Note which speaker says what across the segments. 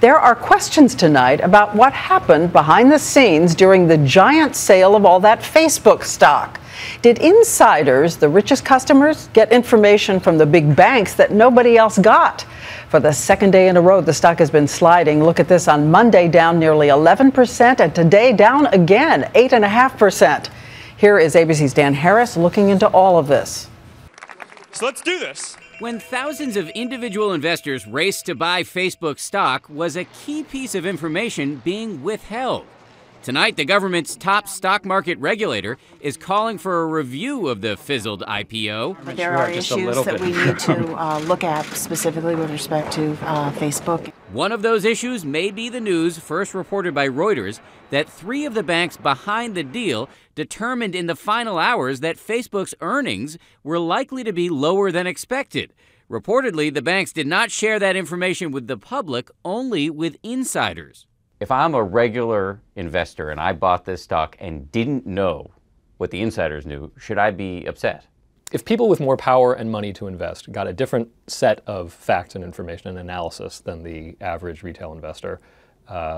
Speaker 1: There are questions tonight about what happened behind the scenes during the giant sale of all that Facebook stock. Did insiders, the richest customers, get information from the big banks that nobody else got? For the second day in a row, the stock has been sliding. Look at this: on Monday, down nearly 11%, and today down again, 8.5%. Here is ABC's Dan Harris looking into all of this.
Speaker 2: So let's do this.
Speaker 3: When thousands of individual investors raced to buy Facebook stock, was a key piece of information being withheld. Tonight, the government's top stock market regulator is calling for a review of the fizzled IPO.
Speaker 4: There are issues that we need to look at specifically with respect to Facebook.
Speaker 3: One of those issues may be the news, first reported by Reuters, that 3 of the banks behind the deal determined in the final hours that Facebook's earnings were likely to be lower than expected. Reportedly, the banks did not share that information with the public, only with insiders.
Speaker 5: If I'm a regular investor and I bought this stock and didn't know what the insiders knew, should I be upset?
Speaker 6: If people with more power and money to invest got a different set of facts and information and analysis than the average retail investor,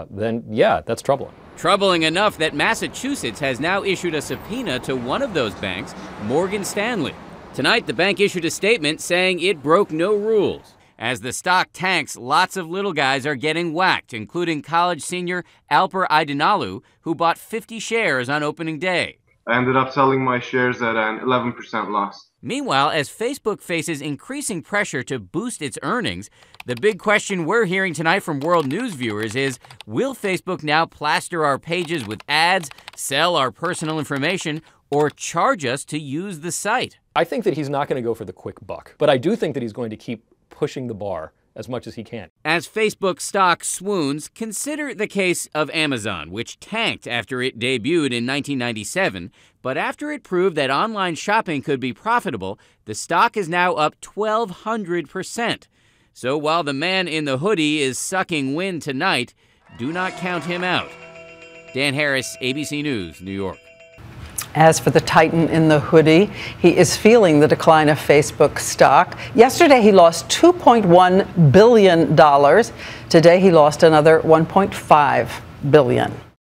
Speaker 6: then yeah, that's troubling.
Speaker 3: Troubling enough that Massachusetts has now issued a subpoena to one of those banks, Morgan Stanley. Tonight, the bank issued a statement saying it broke no rules. As the stock tanks, lots of little guys are getting whacked, including college senior Alper Idinalu, who bought 50 shares on opening day.
Speaker 7: I ended up selling my shares at an 11% loss.
Speaker 3: Meanwhile, as Facebook faces increasing pressure to boost its earnings, the big question we're hearing tonight from World News viewers is, will Facebook now plaster our pages with ads, sell our personal information, or charge us to use the site?
Speaker 6: I think that he's not going to go for the quick buck, but I do think that he's going to keep pushing the bar as much as he can.
Speaker 3: As Facebook stock swoons, consider the case of Amazon, which tanked after it debuted in 1997. But after it proved that online shopping could be profitable, the stock is now up 1,200%. So while the man in the hoodie is sucking wind tonight, do not count him out. Dan Harris, ABC News, New York.
Speaker 1: As for the titan in the hoodie, he is feeling the decline of Facebook stock. Yesterday, he lost $2.1 billion. Today, he lost another $1.5 billion.